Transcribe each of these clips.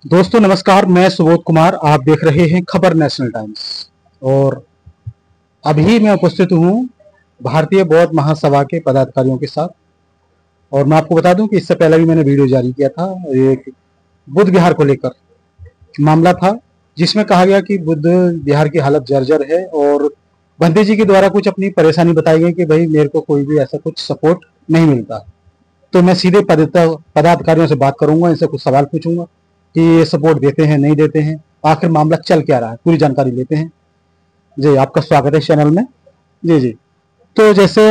दोस्तों नमस्कार, मैं सुबोध कुमार। आप देख रहे हैं खबर नेशनल टाइम्स और अभी मैं उपस्थित हूँ भारतीय बौद्ध महासभा के पदाधिकारियों के साथ। और मैं आपको बता दूं कि इससे पहले भी मैंने वीडियो जारी किया था। एक बुद्ध विहार को लेकर मामला था जिसमें कहा गया कि बुद्ध विहार की हालत जर्जर है और बंदी जी के द्वारा कुछ अपनी परेशानी बताई गई कि भाई मेरे को कोई भी ऐसा कुछ सपोर्ट नहीं मिलता। तो मैं सीधे पदाधिकारियों से बात करूंगा, इनसे कुछ सवाल पूछूंगा कि ये सपोर्ट देते हैं नहीं देते हैं, आखिर मामला चल क्या रहा है, पूरी जानकारी लेते हैं। जी, आपका स्वागत है चैनल में। जी जी। तो जैसे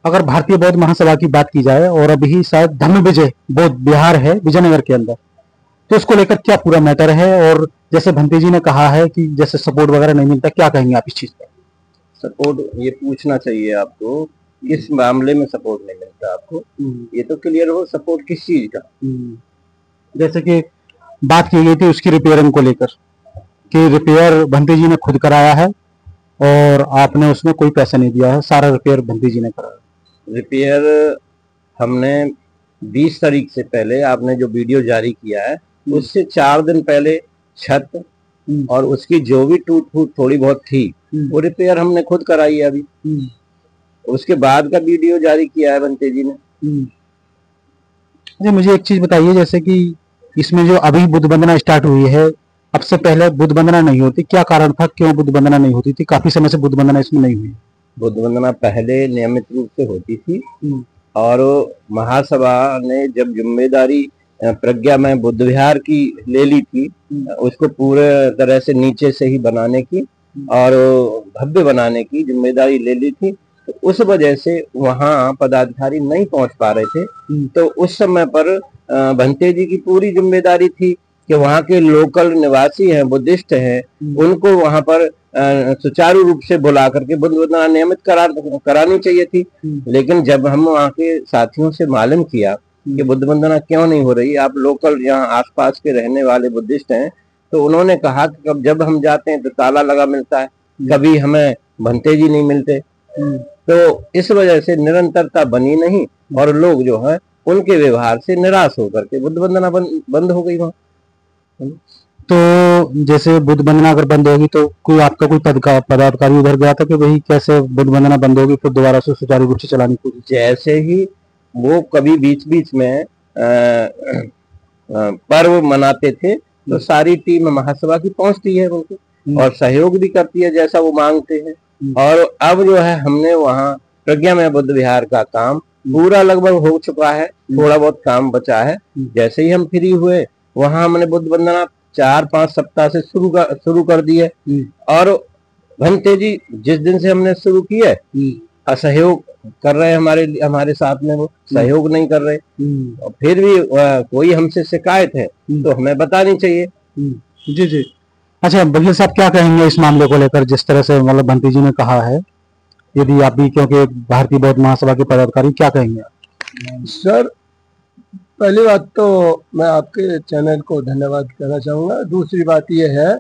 अगर भारतीय बौद्ध महासभा की बात की जाए और अभी शायद धम्म विजय बौद्ध विहार है विजयनगर के अंदर, तो उसको लेकर क्या पूरा मैटर है? और जैसे भंते जी ने कहा है कि जैसे सपोर्ट वगैरह नहीं मिलता, क्या कहेंगे आप इस चीज पर? सपोर्ट ये पूछना चाहिए आपको, किस मामले में सपोर्ट नहीं मिलता आपको? ये तो क्लियर हो, सपोर्ट किस चीज का? जैसे कि बात की गई थी उसकी रिपेयरिंग को लेकर कि रिपेयर भंते जी ने खुद कराया है और आपने उसमें कोई पैसा नहीं दिया है, सारा रिपेयर भंते जी ने कराया। रिपेयर हमने 20 तारीख से पहले आपने जो वीडियो जारी किया है उससे 4 दिन पहले छत और उसकी जो भी टूट फूट थोड़ी बहुत थी वो रिपेयर हमने खुद कराई है। अभी उसके बाद का वीडियो जारी किया है भंते जी ने। अच्छा, मुझे एक चीज बताइए, जैसे कि इसमें जो अभी बुद्ध वंदना स्टार्ट हुई है, अब से पहले बुद्ध वंदना नहीं होती, क्या कारण था, क्यों बुद्ध वंदना नहीं होती थी? काफी समय से बुद्ध वंदना इसमें नहीं हुई। बुद्ध वंदना पहले नियमित रूप से होती थी और महासभा ने जब जिम्मेदारी प्रज्ञा में बुद्ध विहार की ले ली थी, उसको पूरे तरह से नीचे से ही बनाने की और भव्य बनाने की जिम्मेदारी ले ली थी, तो उस वजह से वहाँ पदाधिकारी नहीं पहुंच पा रहे थे। तो उस समय पर भंते जी की पूरी जिम्मेदारी थी कि वहाँ के लोकल निवासी हैं, बुद्धिस्ट हैं, उनको वहाँ पर सुचारू रूप से बुला करके बुद्ध वंदना नियमित करानी चाहिए थी। लेकिन जब हम वहाँ के साथियों से मालूम किया कि बुद्ध वंदना क्यों नहीं हो रही, आप लोकल यहाँ आसपास के रहने वाले बुद्धिस्ट हैं, तो उन्होंने कहा कि जब हम जाते हैं तो ताला लगा मिलता है, कभी हमें भंते जी नहीं मिलते। तो इस वजह से निरंतरता बनी नहीं और लोग जो है उनके व्यवहार से निराश होकर के बुद्ध वंदना बंद हो गई वहाँ। तो जैसे बुद्ध वंदना अगर बंद होगी तो कोई आपका कोई पदाधिकारी उधर गया था कि भाई कैसे बुद्ध वंदना बंद होगी, फिर दोबारा से सुचारू रूप से चलाने की कोशिश? जैसे ही वो कभी बीच बीच में पर्व मनाते थे तो सारी टीम महासभा की पहुंचती है उनको और सहयोग भी करती है जैसा वो मांगते हैं। और अब जो है हमने वहाँ प्रज्ञा में बुद्ध विहार का काम पूरा लगभग हो चुका है, थोड़ा बहुत काम बचा है। जैसे ही हम फ्री हुए वहाँ हमने बुद्ध वंदना 4-5 सप्ताह से शुरू कर दी है। और भंते जी जिस दिन से हमने शुरू की है असहयोग कर रहे हैं, हमारे साथ में वो सहयोग नहीं कर रहे। और फिर भी कोई हमसे शिकायत है तो हमें बतानी चाहिए। जी जी। अच्छा बघेल साहब, क्या कहेंगे इस मामले को लेकर, जिस तरह से मतलब भंते जी ने कहा है, यदि आप भी क्योंकि भारतीय बौद्ध महासभा के पदाधिकारी, क्या कहेंगे आप? सर, पहली बात तो मैं आपके चैनल को धन्यवाद कहना चाहूंगा। दूसरी बात यह है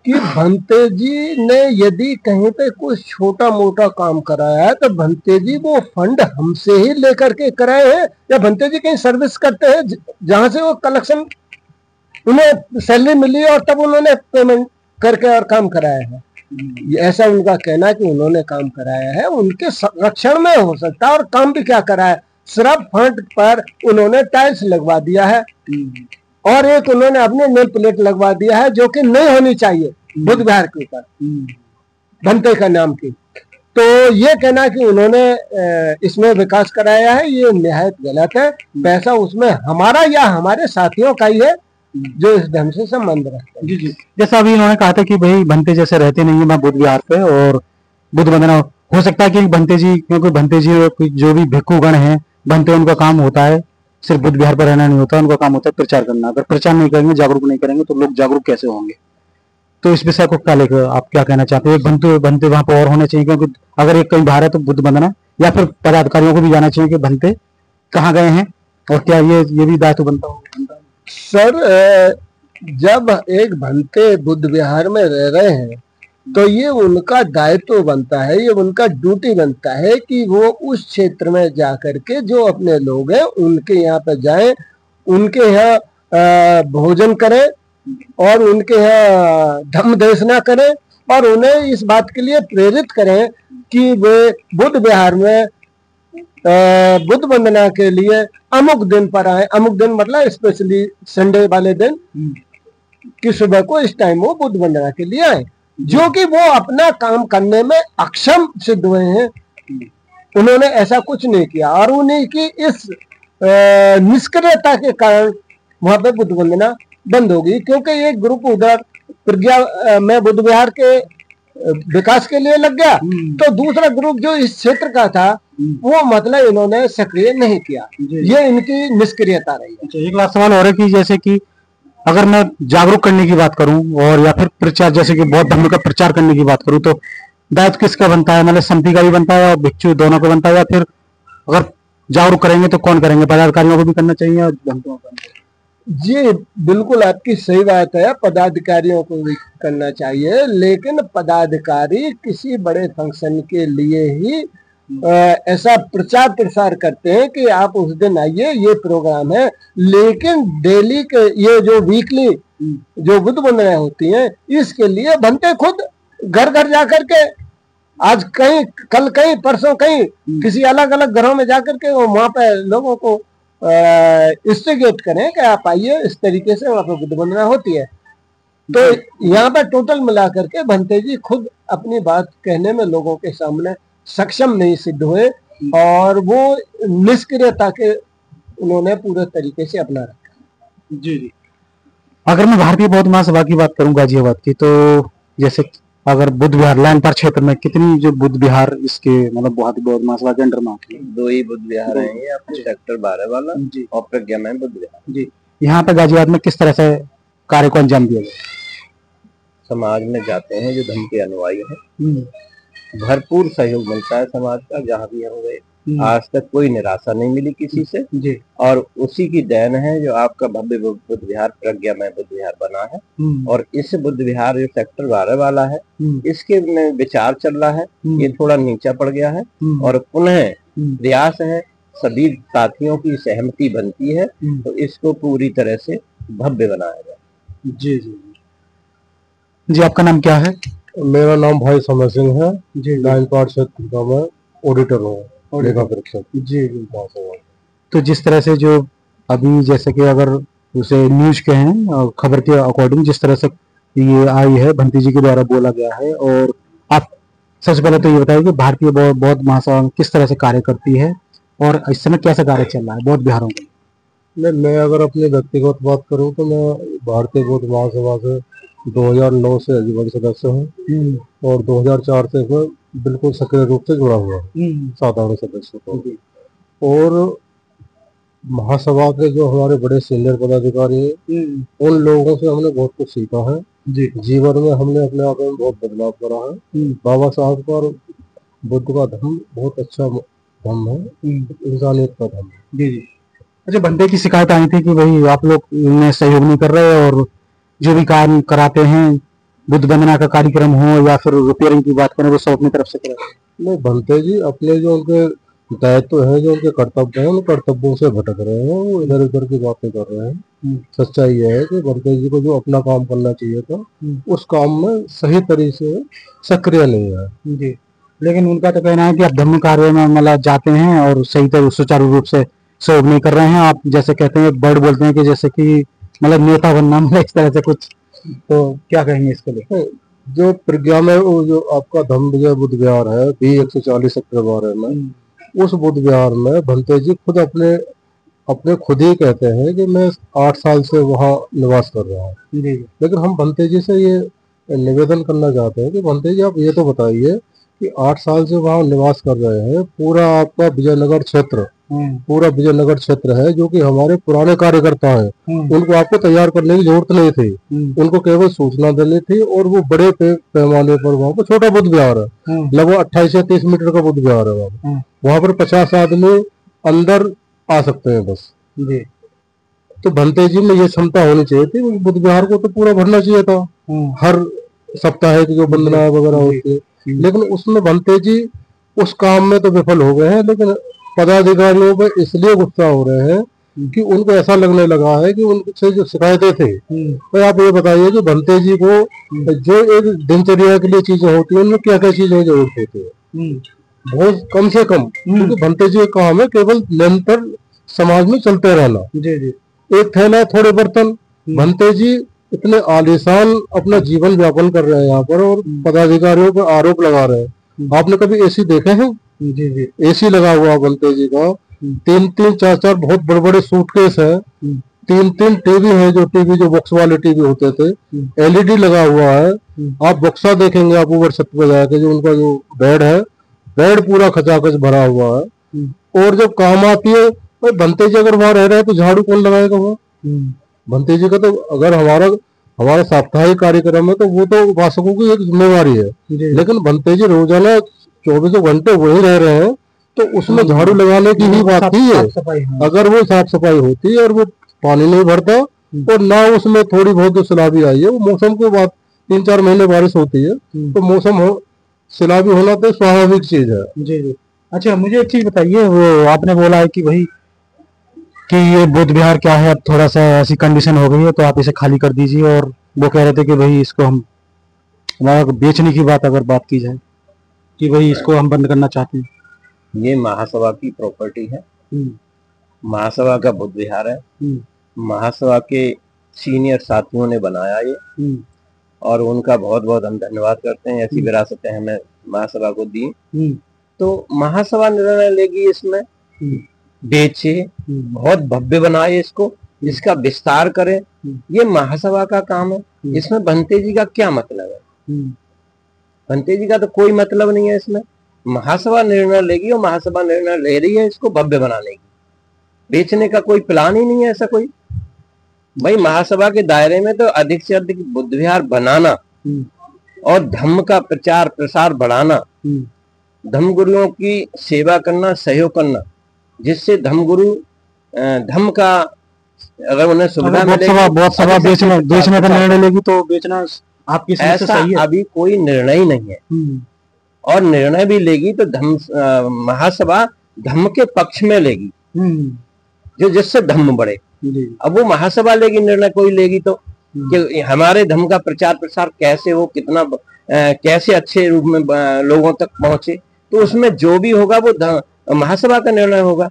कि भंते जी ने यदि कहीं पे कुछ छोटा मोटा काम कराया है तो भंते जी वो फंड हमसे ही लेकर के कराए हैं या भंते जी कहीं सर्विस करते हैं जहां से वो कलेक्शन उन्हें सैलरी मिली और तब उन्होंने पेमेंट करके और काम कराया है? ऐसा उनका कहना है कि उन्होंने काम कराया है, उनके संरक्षण में हो सकता है। और काम भी क्या कराया, सिर्फ फंड पर उन्होंने टाइल्स लगवा दिया है और एक उन्होंने अपने नेम प्लेट लगवा दिया है जो कि नहीं होनी चाहिए बुद्ध विहार के ऊपर भंते का नाम की। तो ये कहना कि उन्होंने इसमें विकास कराया है, ये निहायत गलत है। पैसा उसमें हमारा या हमारे साथियों का ही है जो इस ढंग से संबंध रखते हैं। जी जी। जैसा अभी इन्होंने कहा था कि भाई भंते जैसे रहते नहीं है मैं बुद्ध विहार पे और बुद्ध वंदना हो सकता है कि भंते जी, क्योंकि भंते जी जो भी भिक्षुगण हैं भंते, उनका काम होता है सिर्फ बुद्ध विहार पर रहना नहीं होता, उनका काम होता है प्रचार करना। अगर प्रचार नहीं करेंगे, जागरूक नहीं करेंगे तो लोग जागरूक कैसे होंगे? तो इस विषय को क्या लेकर आप क्या कहना चाहते हैं? भंते भंते वहां पर और होने चाहिए, क्योंकि अगर एक कहीं बाहर है तो बुद्ध वंदना या फिर पदाधिकारियों को भी जाना चाहिए कि भंते कहाँ गए हैं और क्या ये भी दायित्व बनता होगा? सर, जब एक भंते बुद्ध विहार में रह रहे हैं तो ये उनका दायित्व बनता है, ये उनका ड्यूटी बनता है कि वो उस क्षेत्र में जाकर के जो अपने लोग हैं उनके यहाँ पे जाएं, उनके यहाँ भोजन करें और उनके यहाँ धम्म देशना करें और उन्हें इस बात के लिए प्रेरित करें कि वे बुद्ध विहार में बुद्ध वंदना के लिए अमुक दिन पर आए। अमुक दिन मतलब स्पेशली संडे वाले दिन कि सुबह को इस टाइम वो बुद्ध वंदना के लिए आए, जो कि वो अपना काम करने में अक्षम सिद्ध हुए हैं। उन्होंने ऐसा कुछ नहीं किया और उन्हीं की इस निष्क्रियता के कारण वहां पे बुद्ध वंदना बंद होगी, क्योंकि एक ग्रुप उधर प्रज्ञा में बुद्ध विहार के विकास के लिए लग गया, तो दूसरा ग्रुप जो इस क्षेत्र का था वो मतलब इन्होंने सक्रिय नहीं किया। ये इनकी निष्क्रियता रही। एक लास्ट सवाल और है कि जैसे कि अगर मैं जागरूक करने की बात करूं और या फिर प्रचार, जैसे कि बौद्ध धर्म का प्रचार करने की बात करूं, तो दायित्व किसका बनता है? मतलब समिति का भी बनता है और भिक्षु दोनों का बनता है, या फिर अगर जागरूक करेंगे तो कौन करेंगे? पदाधिकारियों को भी करना चाहिए और भक्तों को? जी बिल्कुल आपकी सही बात है, पदाधिकारियों को भी करना चाहिए, लेकिन पदाधिकारी किसी बड़े फंक्शन के लिए ही ऐसा प्रचार प्रसार करते हैं कि आप उस दिन आइए, ये प्रोग्राम है। लेकिन डेली के ये जो वीकली जो बुद्ध वंदना होती हैं, इसके लिए बनते खुद घर घर जाकर के, आज कहीं कल कहीं परसों कहीं किसी अलग अलग घरों में जाकर के वो वहां पे लोगों को इंस्टिगेट करें कि आप आइए, इस तरीके से वहां पर बुद्ध वंदना होती है। तो यहाँ पे टोटल मिलाकर के भंते जी खुद अपनी बात कहने में लोगों के सामने सक्षम नहीं सिद्ध हुए और वो निष्क्रियता के उन्होंने पूरे तरीके से अपना रखा। जी जी। अगर मैं भारतीय बौद्ध महासभा की बात करूं गाजियाबाद की, तो जैसे अगर बुद्ध विहार लाइनपार क्षेत्र में कितनी जो बुद्ध विहार इसके मतलब भारतीय बौद्ध महासभा के अंडर में आती है? 2 ही बुद्ध विहार हैं, ये अपने सेक्टर 12 वाला और प्रज्ञा में बुद्ध विहार। जी। यहाँ पे गाजियाबाद में किस तरह से कार्य को अंजाम दिया गया? समाज में जाते हैं जो धर्म के अनुयायी हैं, भरपूर सहयोग मिलता है समाज का। जहाँ भी हम गए आज तक कोई निराशा नहीं मिली किसी से जी। और उसी की देन है जो आपका भव्य बुद्ध विहार प्रज्ञा में बुद्ध विहार बना है। और इस बुद्ध विहार जो सेक्टर 12 वाला है, इसके में विचार चल रहा है, ये थोड़ा नीचा पड़ गया है और पुनः प्रयास है, सभी साथियों की सहमति बनती है तो इसको पूरी तरह से भव्य बनाया जाए। जी जी जी। आपका नाम क्या है? मेरा नाम भाई समर सिंह है जी। लाइनपार क्षेत्र का मैं ऑडिटर हूँ, लेखा परीक्षक। जी। तो जिस तरह से जो अभी जैसे कि अगर उसे न्यूज के हैं खबर के अकॉर्डिंग जिस तरह से ये आई है, भंती जी के द्वारा बोला गया है, और आप सबसे पहले तो ये बताइए कि भारतीय बौद्ध महासभा किस तरह से कार्य करती है और इस समय कैसा कार्य चल रहा है बौद्ध विहारों का? मैं अगर अपने व्यक्तिगत बात करूँ तो मैं भारतीय बौद्ध महासभा से 2009 से आजीवन सदस्य हूँ और 2004 से मैं बिल्कुल सक्रिय रूप से जुड़ा हुआ हूँ साधारण सदस्य को। और महासभा के जो हमारे बड़े सीनियर पदाधिकारी हैं, उन लोगों से हमने बहुत कुछ सीखा है जी। जीवन में हमने अपने आप में बहुत बदलाव करा है। बाबा साहब का बुद्ध का धर्म बहुत अच्छा धर्म है, इंसानियत का धर्म है। जी जी। अच्छा, बंदे की शिकायत आई थी कि भाई आप लोग इन्हें सहयोग नहीं कर रहे और जो भी काम कराते हैं बुद्ध वंदना का कार्यक्रम हो या फिर रिपेयरिंग की बात करें वो सब अपनी तरफ से करें। नहीं, भंते जी अपने जो उनके दायित्व है, जो उनके कर्तव्य हैं, उन कर्तव्यों से भटक रहे हैं, वो इधर उधर की बातें कर रहे हैं। सच्चाई यह है कि भंते जी को जो अपना काम करना चाहिए था उस काम में सही तरीके से सक्रिय नहीं है जी। लेकिन उनका तो कहना है कि आप धर्म कार्य में मतलब जाते हैं और सही तरह सुचारू रूप से सहयोग नहीं कर रहे हैं। आप जैसे कहते हैं वर्ड बोलते हैं कि जैसे कि मतलब नेता बनना, मतलब इस तरह से कुछ, तो क्या कहेंगे इसके लिए? जो प्रज्ञा में वो जो आपका धम्म विजय बुद्ध विहार है B140 सेक्टर 12 में, उस बुद्ध विहार में भंते जी खुद अपने खुद ही कहते हैं कि मैं 8 साल से वहाँ निवास कर रहा हूँ। लेकिन हम भंते जी से ये निवेदन करना चाहते हैं कि भंते जी आप ये तो बताइए कि 8 साल से वहाँ निवास कर रहे हैं, पूरा आपका विजयनगर क्षेत्र पूरा विजयनगर क्षेत्र है जो कि हमारे पुराने कार्यकर्ता हैं, उनको आपको तैयार करने की जरूरत नहीं थी, उनको केवल सूचना देनी थी। और वो बड़े पैमाने पर वहाँ पर छोटा बुद्ध विहार है, लगभग 28 से 30 मीटर का बुद्ध विहार है। वहाँ पर 50 आदमी अंदर आ सकते हैं बस जी। तो भंते जी में ये क्षमता होनी चाहिए थी, बुद्ध विहार को तो पूरा भरना चाहिए था, हर सप्ताह की जो वंदना वगैरह होती है। लेकिन उसमें भंते जी उस काम में तो विफल हो गए हैं। लेकिन पदाधिकारियों पे इसलिए गुस्सा हो रहे हैं कि उनको ऐसा लगने लगा है कि उनसे जो शिकायतें थे, तो आप ये बताइए कि भंते जी को जो एक दिनचर्या के लिए चीजें होती है उनमें क्या क्या चीजें जरूरत होती है, बहुत कम से कम, क्योंकि भंते जी का काम है केवल निरंतर समाज में चलते रहना। जी जी। एक थैला, थोड़े बर्तन। भंते जी इतने आलीशान अपना जीवन व्यापन कर रहे हैं यहाँ पर, और पदाधिकारियों पर आरोप लगा रहे हैं। आपने कभी एसी देखे हैं? जी जी। एसी लगा हुआ भंते जी का, 3-3, 4-4 बहुत बड़े बड़े सूटकेस है, 3-3 टीवी है, जो टीवी जो बॉक्स वाले टीवी होते थे, एलईडी लगा हुआ है। आप बक्सा देखेंगे आप ऊपर छत पे जाके, जो उनका जो बेड है, बेड पूरा खचाखच भरा हुआ है। और जब काम आती है, भाई भंते जी अगर वहां रह रहे हैं तो झाड़ू कौन लगाएगा वहाँ? भंते जी का तो, अगर हमारा साप्ताहिक कार्यक्रम है तो वो तो उपासकों की एक जिम्मेवारी है, लेकिन भंते जी रोजाना 24 घंटे वही रह रहे हैं, तो उसमें झाड़ू लगाने की ही बात ही है। अगर वो साफ सफाई होती है और वो पानी नहीं भरता, और ना उसमें थोड़ी बहुत जो सैलाबी आई है, वो मौसम के बाद 3-4 महीने बारिश होती है, तो मौसम हो सैलाबी होना तो स्वाभाविक चीज है। जी जी। अच्छा, मुझे एक चीज बताइए, वो आपने बोला है कि भाई कि ये बुद्ध विहार क्या है, अब थोड़ा सा ऐसी कंडीशन हो गई है तो आप इसे खाली कर दीजिए, और वो कह रहे थे कि भाई इसको हम, हमारा बेचने की बात अगर बात की जाए कि भाई इसको हम बंद करना चाहते हैं। ये महासभा की प्रॉपर्टी है, महासभा का बुद्ध विहार है, महासभा के सीनियर साथियों ने बनाया ये, और उनका बहुत बहुत हम धन्यवाद करते हैं। ऐसी विरासतें हमें महासभा को दी, तो महासभा निर्णय लेगी इसमें, बेचे, बहुत भव्य बनाए इसको, इसका विस्तार करें, ये महासभा का काम है। इसमें भंते जी का क्या मतलब है? भंते जी का तो कोई मतलब नहीं है इसमें। महासभा निर्णय लेगी, और महासभा निर्णय ले रही है इसको भव्य बनाने की, बेचने का कोई प्लान ही नहीं है ऐसा कोई। भाई महासभा के दायरे में तो अधिक से अधिक बुद्ध विहार बनाना और धम्म का प्रचार प्रसार बढ़ाना, धम्म गुरुओं की सेवा करना, सहयोग करना, जिससे धम्म गुरु धम्म का अगर उन्हें सुविधा मिलेगी, बहुत सभा बेचने का निर्णय लेगी तो बेचना आपकी समझ से सही है? अभी कोई निर्णय ही नहीं है, और निर्णय भी लेगी तो धम्म महासभा धम्म के पक्ष में लेगी, जो जिससे धम्म बढ़े। अब वो महासभा लेगी निर्णय, कोई लेगी तो कि हमारे धम्म का प्रचार प्रसार कैसे हो, कितना कैसे अच्छे रूप में लोगों तक पहुंचे, तो उसमें जो भी होगा वो महासभा का निर्णय होगा,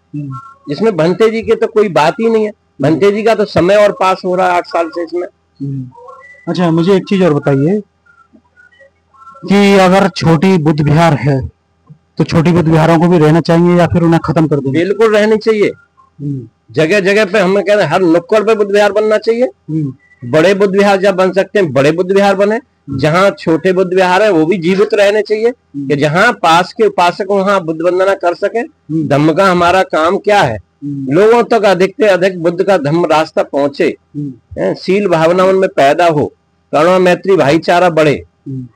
जिसमें भंते जी के तो कोई बात ही नहीं है। भंते जी का तो समय और पास हो रहा है 8 साल से इसमें। अच्छा, मुझे एक चीज और बताइए कि अगर छोटी बुद्ध विहार है तो छोटी बुद्ध विहारों को भी रहना चाहिए या फिर उन्हें खत्म कर देना? बिल्कुल रहनी चाहिए, जगह जगह पे हमें कह रहे हैं, हर नुक्कड़ पे बुद्ध विहार बनना चाहिए। बड़े बुद्ध विहार जहाँ बन सकते हैं बड़े बुद्ध विहार बने, जहाँ छोटे बुद्ध विहार है वो भी जीवित रहने चाहिए, कि जहाँ पास के उपासक वहाँ बुद्ध वंदना कर सके। धम्म का हमारा काम क्या है? लोगों तक अधिक से अधिक बुद्ध का धम्म रास्ता पहुंचे, शील भावना उनमें पैदा हो, करुणा मैत्री भाईचारा बढ़े,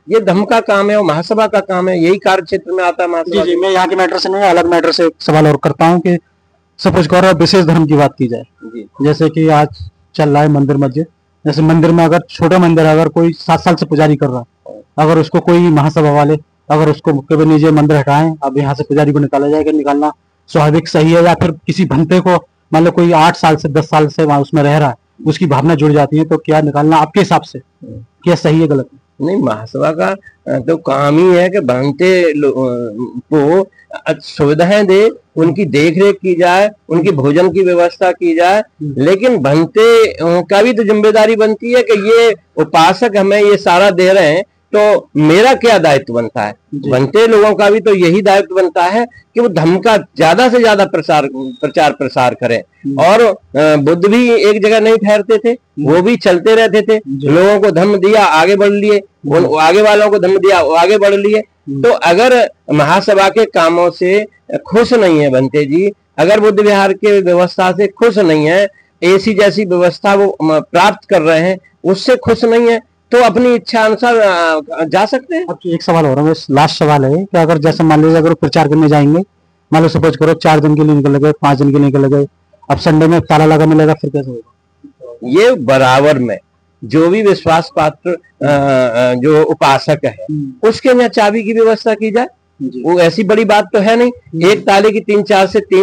ये धम्म का काम है और महासभा का काम है, यही कार्य क्षेत्र में आता है महासभा। जी, मैं यहाँ के मैटर से नहीं, अलग मैटर से एक सवाल और करता हूँ कि सपोज करो विशेष धर्म की बात की जाए, जैसे कि आज चल रहा है मंदिर मस्जिद, जैसे मंदिर में अगर छोटा मंदिर है, अगर कोई 7 साल से पुजारी कर रहा है, अगर उसको कोई महासभा वाले अगर उसको कभी निजी मंदिर हटाएं, अब यहाँ से पुजारी को निकाला जाएगा, निकालना स्वाभाविक सही है, या फिर किसी भंते को मान लो कोई 8 साल से 10 साल से वहां उसमें रह रहा है, उसकी भावना जुड़ जाती है, तो क्या निकालना आपके हिसाब से क्या सही है गलत है? नहीं, महासभा का तो काम ही है कि भंते को सुविधाएं दे, उनकी देखरेख की जाए, उनकी भोजन की व्यवस्था की जाए, लेकिन भंते का भी तो जिम्मेदारी बनती है कि ये उपासक हमें ये सारा दे रहे हैं, तो मेरा क्या दायित्व बनता है? भंते लोगों का भी तो यही दायित्व बनता है कि वो धम्म का ज्यादा से ज्यादा प्रचार प्रसार करें। और बुद्ध भी एक जगह नहीं ठहरते थे, वो भी चलते रहते थे, लोगों को धम्म दिया आगे बढ़ लिए, आगे वालों को धम्म दिया आगे बढ़ लिए। तो अगर महासभा के कामों से खुश नहीं है भंते जी, अगर बुद्ध विहार के व्यवस्था से खुश नहीं है, एसी जैसी व्यवस्था वो प्राप्त कर रहे हैं उससे खुश नहीं है, तो अपनी इच्छा अनुसार जा सकते हैं। अब एक सवाल हो रहा है, लास्ट सवाल है कि अगर जैसे मान लीजिए अगर प्रचार करने जाएंगे, मान लो सपोज करो 4 दिन के लिए निकल गए, 5 दिन के लिए निकल गए, अब संडे में ताला लगा मिलेगा, फिर कैसे होगा? ये बराबर में जो भी विश्वास पात्र जो उपासक है उसके यहाँ चाबी की व्यवस्था की जाए, जी। वो ऐसी बड़ी बात तो है नहीं। एक ताले की 3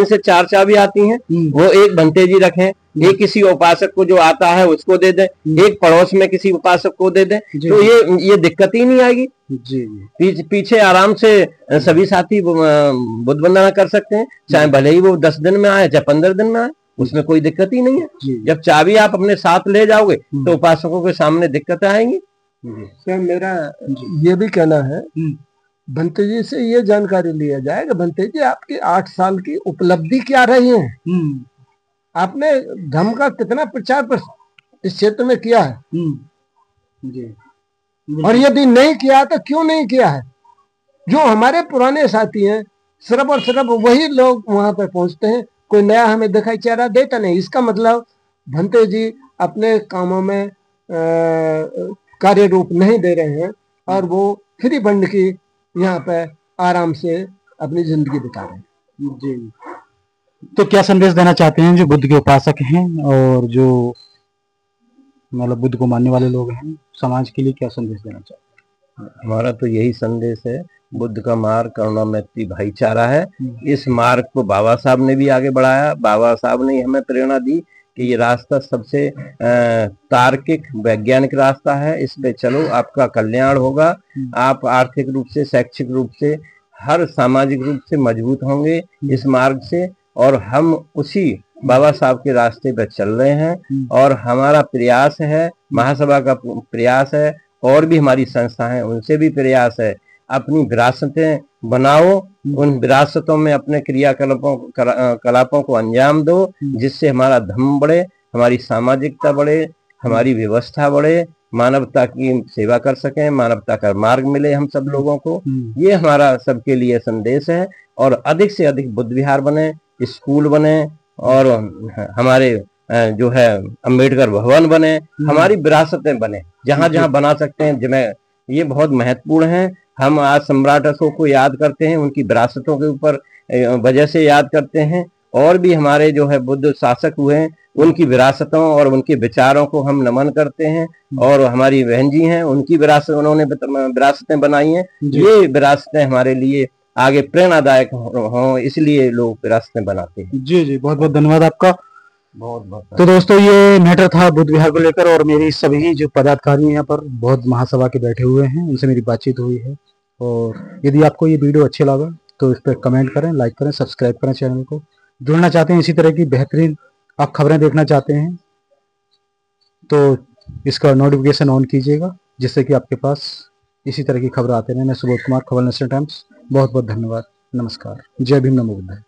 से 4 चाबी आती हैं, वो एक भंते जी रखें, एक किसी उपासक को जो आता है उसको दे दें, एक पड़ोस में किसी उपासक को दे दें, तो ये दिक्कत ही नहीं आएगी। जी। पीछे आराम से सभी साथी बुद्ध वंदना कर सकते हैं, चाहे भले ही वो 10 दिन में आए चाहे 15 दिन में आए, उसमें कोई दिक्कत ही नहीं है। जब चाबी आप अपने साथ ले जाओगे तो उपासकों के सामने दिक्कतें आएंगी। सर मेरा ये भी कहना है, भंते जी से ये जानकारी लिया जाए कि भंते जी आपकी 8 साल की उपलब्धि क्या रही है, आपने धर्म का कितना प्रचार इस क्षेत्र में किया है, जी। और यदि नहीं किया तो क्यों नहीं किया है। जो हमारे पुराने साथी हैं सिर्फ और सिर्फ वही लोग वहां पर पहुंचते हैं, कोई नया हमें दिखाई चेहरा देता नहीं। इसका मतलब भंते जी अपने कामों में कार्य रूप नहीं दे रहे हैं और वो फ्री फंड की यहाँ पे आराम से अपनी जिंदगी बिता रहे हैं। जी। तो क्या संदेश देना चाहते हैं जो बुद्ध के उपासक हैं और जो मतलब बुद्ध को मानने वाले लोग हैं, समाज के लिए क्या संदेश देना चाहते हैं? हमारा तो यही संदेश है, बुद्ध का मार्ग करुणा मैत्री भाईचारा है। इस मार्ग को बाबा साहब ने भी आगे बढ़ाया, बाबा साहब ने हमें प्रेरणा दी कि ये रास्ता सबसे तार्किक वैज्ञानिक रास्ता है, इस पे चलो आपका कल्याण होगा, आप आर्थिक रूप से, शैक्षिक रूप से, हर सामाजिक रूप से मजबूत होंगे इस मार्ग से। और हम उसी बाबा साहब के रास्ते पे चल रहे हैं और हमारा प्रयास है, महासभा का प्रयास है, और भी हमारी संस्था है उनसे भी प्रयास है, अपनी विरासतें बनाओ, उन विरासतों में अपने कलापों को अंजाम दो, जिससे हमारा धर्म बढ़े, हमारी सामाजिकता बढ़े, हमारी व्यवस्था बढ़े, मानवता की सेवा कर सकें, मानवता का मार्ग मिले हम सब लोगों को। ये हमारा सबके लिए संदेश है। और अधिक से अधिक बुद्ध विहार बने, स्कूल बने, और हमारे जो है अम्बेडकर भवन बने, हमारी विरासतें बने, जहां जहां बना सकते हैं जिन्हें, ये बहुत महत्वपूर्ण है। हम आज सम्राट अशोक को याद करते हैं, उनकी विरासतों के ऊपर वजह से याद करते हैं, और भी हमारे जो है बुद्ध शासक हुए हैं उनकी विरासतों और उनके विचारों को हम नमन करते हैं। और हमारी बहन जी हैं, उनकी विरासत उन्होंने विरासतें बनाई हैं, ये विरासतें हमारे लिए आगे प्रेरणादायक हों, इसलिए लोग विरासतें बनाते हैं। जी जी, बहुत बहुत धन्यवाद आपका। बहुत बहुत। तो दोस्तों ये मैटर था बुद्ध विहार को लेकर, और मेरी सभी जो पदाधिकारी यहाँ पर बहुत महासभा के बैठे हुए हैं उनसे मेरी बातचीत हुई है। और यदि आपको ये वीडियो अच्छे लगा तो इस पर कमेंट करें, लाइक करें, सब्सक्राइब करें चैनल को। जुड़ना चाहते हैं इसी तरह की बेहतरीन आप खबरें देखना चाहते हैं तो इसका नोटिफिकेशन ऑन कीजिएगा, जिससे कि आपके पास इसी तरह की खबर आते रहे। मैं सुबोध कुमार, खबर नेशनल टाइम्स। बहुत बहुत धन्यवाद, नमस्कार, जय भीम, नमो बुद्धाय।